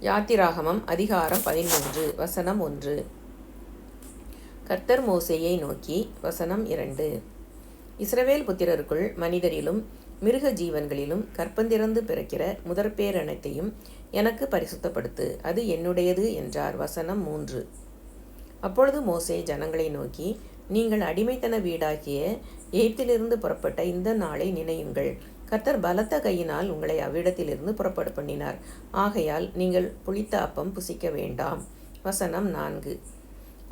யாத்திராகமம் அதிகாரம் 13 வசனம் 1. கர்த்தர் மோசேயை நோக்கி வசனம் 2. இஸ்ரவேல் புத்திரருக்குள் மனிதரிலும் மிருக ஜீவன்களிலும் கற்பந்திறந்து பிறக்கிற முதற்பேர் அனைத்தையும் எனக்கு பரிசுத்தப்படுத்து, அது என்னுடையது என்றார். வசனம் 3. அப்பொழுது மோசே ஜனங்களை நோக்கி, நீங்கள் அடிமைத்தன வீடாகிய எகிப்திலிருந்து புறப்பட்ட இந்த நாளை நினையுங்கள். கர்த்தர் பலத்த கையினால் உங்களை அவ்விடத்திலிருந்து புறப்பட பண்ணினார். ஆகையால் நீங்கள் புளித்த அப்பம் புசிக்க வேண்டாம். வசனம் 4.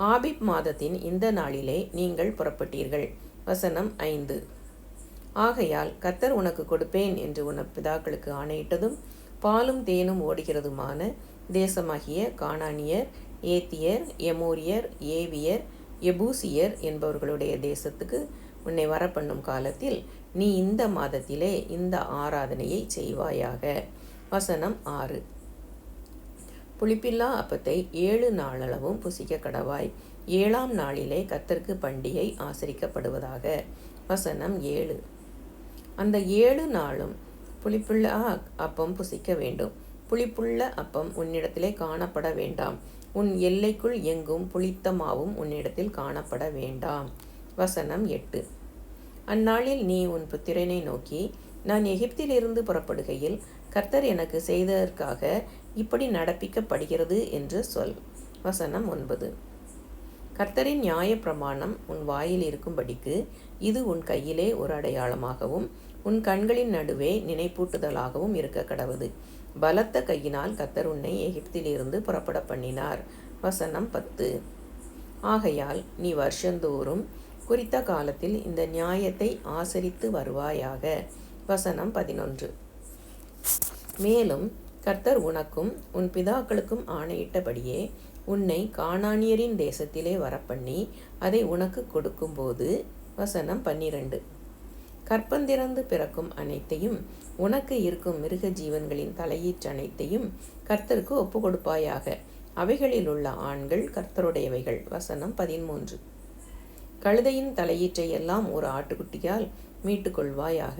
ஆபிப் மாதத்தின் இந்த நாளிலே நீங்கள் புறப்பட்டீர்கள். வசனம் 5. ஆகையால் கர்த்தர் உனக்கு கொடுப்பேன் என்று உன் பிதாக்களுக்கு ஆணையிட்டதும் பாலும் தேனும் ஓடுகிறதுமான தேசமாகிய கானானியர், ஏத்தியர், எமோரியர், ஏவியர், எபூசியர் என்பவர்களுடைய தேசத்துக்கு உன்னை வரப்பண்ணும் காலத்தில் நீ இந்த மாதத்திலே இந்த ஆராதனையை செய்வாயாக. வசனம் 6. புளிப்பில்லா அப்பத்தை 7 நாளளவும் புசிக்க கடவாய். 7ஆம் நாளிலே கர்த்தருக்கு பண்டிகை ஆசரிக்கப்படுவதாக. வசனம் 7. அந்த 7 நாளும் புளிப்புள்ள அப்பம் புசிக்க வேண்டும். புளிப்புள்ள அப்பம் உன்னிடத்திலே காணப்பட வேண்டாம். உன் எல்லைக்குள் எங்கும் புளித்த மாவும் உன்னிடத்தில் காணப்பட வேண்டாம். வசனம் 8. அந்நாளில் நீ உன் புத்திரனை நோக்கி, நான் எகிப்திலிருந்து புறப்படுகையில் கர்த்தர் எனக்கு செய்ததற்காக இப்படி நடப்பிக்கப்படுகிறது என்று சொல். வசனம் 9. கர்த்தரின் நியாய பிரமாணம் உன் வாயில் இருக்கும்படிக்கு இது உன் கையிலே ஒரு அடையாளமாகவும் உன் கண்களின் நடுவே நினைப்பூட்டுதலாகவும் இருக்க கடவது. பலத்த கையினால் கர்த்தர் உன்னை எகிப்திலிருந்து புறப்பட பண்ணினார். வசனம் 10. ஆகையால் நீ வருஷந்தோறும் குறித்த காலத்தில் இந்த நியாயத்தை ஆசரித்து வருவாயாக. வசனம் 11. மேலும் கர்த்தர் உனக்கும் உன் பிதாக்களுக்கும் ஆணையிட்டபடியே உன்னை கானானியரின் தேசத்திலே வரப்பண்ணி அதை உனக்கு கொடுக்கும்போது. வசனம் 12. கற்பந்திறந்து பிறக்கும் அனைத்தையும் உனக்கு இருக்கும் மிருக ஜீவன்களின் தலையீற்றனைத்தையும் கர்த்தருக்கு ஒப்பு கொடுப்பாயாக. அவைகளில் உள்ள ஆண்கள் கர்த்தருடையவைகள். வசனம் 13. கழுதையின் தலையீற்றை எல்லாம் ஒரு ஆட்டுக்குட்டியால் மீட்டுக்கொள்வாயாக.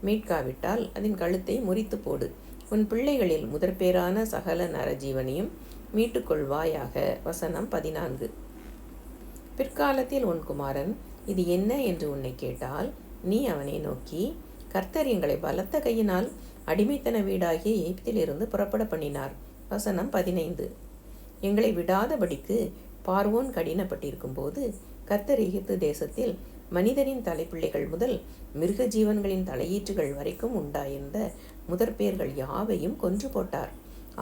மீட்காவிட்டால் அதன் கழுத்தை முறித்து போடு. உன் பிள்ளைகளில் முதற்பேரான சகல நரஜீவனையும் மீட்டுக்கொள்வாயாக. வசனம் 14. பிற்காலத்தில் உன் குமாரன் இது என்ன என்று உன்னை கேட்டால் நீ அவனை நோக்கி, கர்த்தர் எங்களை பலத்த கையினால் அடிமைத்தன வீடாகிய எகிப்திலிருந்து புறப்பட பண்ணினார். வசனம் 15. எங்களை விடாதபடிக்கு பார்வோன் கடினப்பட்டிருக்கும் போது கர்த்தர் எகிப்து தேசத்தில் மனிதனின் தலைப்பிள்ளைகள் முதல் மிருக ஜீவன்களின் தலையீற்றுகள் வரைக்கும் உண்டாயிருந்த முதற்பேர்கள் யாவையும் கொன்று போட்டார்.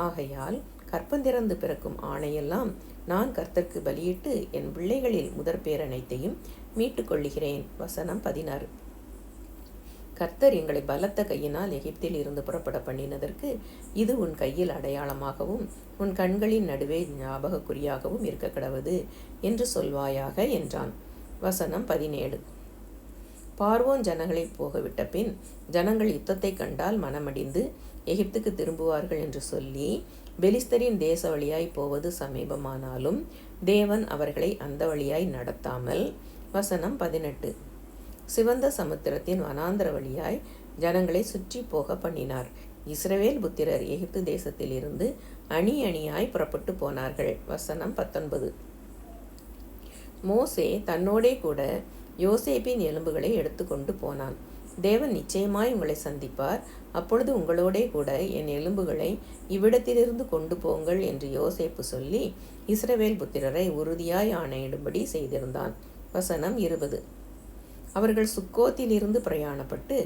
ஆகையால் கற்பந்திறந்து பிறக்கும் ஆணையெல்லாம் நான் கர்த்தருக்கு பலியிட்டு என் பிள்ளைகளில் முதற்பேர் அனைத்தையும் மீட்டு கொள்ளுகிறேன். வசனம் 16. கர்த்தர் எங்களை பலத்த கையினால் எகிப்தில் இருந்து புறப்பட பண்ணினதற்கு இது உன் கையில் அடையாளமாகவும் உன் கண்களின் நடுவே ஞாபகக்குறியாகவும் இருக்க கடவது என்று சொல்வாயாக என்றான். வசனம் 17. பார்வோன் ஜனங்களை போகவிட்ட பின் ஜனங்கள் யுத்தத்தை கண்டால் மனமடிந்து எகிப்துக்கு திரும்புவார்கள் என்று சொல்லி பெலிஸ்தரின் தேச வழியாய் போவது சமீபமானாலும் தேவன் அவர்களை அந்த வழியாய் நடத்தாமல். வசனம் 18. சிவந்த சமுத்திரத்தின் வனாந்தர வழியாய் ஜனங்களை சுற்றி போக பண்ணினார். இஸ்ரவேல் புத்திரர் எகிப்து தேசத்தில் இருந்து அணி அணியாய் புறப்பட்டு போனார்கள். வசனம் 19. மோசே தன்னோடே கூட யோசேப்பின் எலும்புகளை எடுத்துக்கொண்டு போனான். தேவன் நிச்சயமாய் உங்களை சந்திப்பார். அப்பொழுது உங்களோடே கூட என் எலும்புகளை இவ்விடத்திலிருந்து கொண்டு போங்கள் என்று யோசேப்பு சொல்லி இஸ்ரவேல் புத்திரரை உறுதியாய் ஆணையிடும்படி செய்திருந்தான். வசனம் 20. அவர்கள் சுக்கோத்திலிருந்து பிரயாணப்பட்டு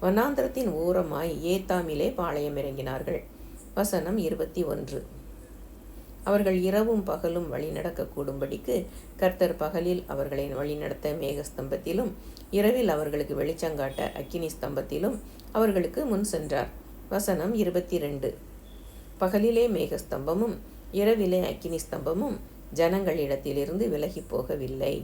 வனாந்திரத்தின் ஓரமாய் ஏத்தாமிலே பாளையம் இறங்கினார்கள். வசனம் 21. அவர்கள் இரவும் பகலும் வழிநடக்க கூடும்படிக்கு கர்த்தர் பகலில் அவர்களை வழிநடத்த மேகஸ்தம்பத்திலும் இரவில் அவர்களுக்கு வெளிச்சங்காட்ட அக்கினி ஸ்தம்பத்திலும் அவர்களுக்கு முன் சென்றார். வசனம் 22. பகலிலே மேகஸ்தம்பமும் இரவிலே அக்கினி ஸ்தம்பமும் ஜனங்களிடத்திலிருந்து விலகி போகவில்லை.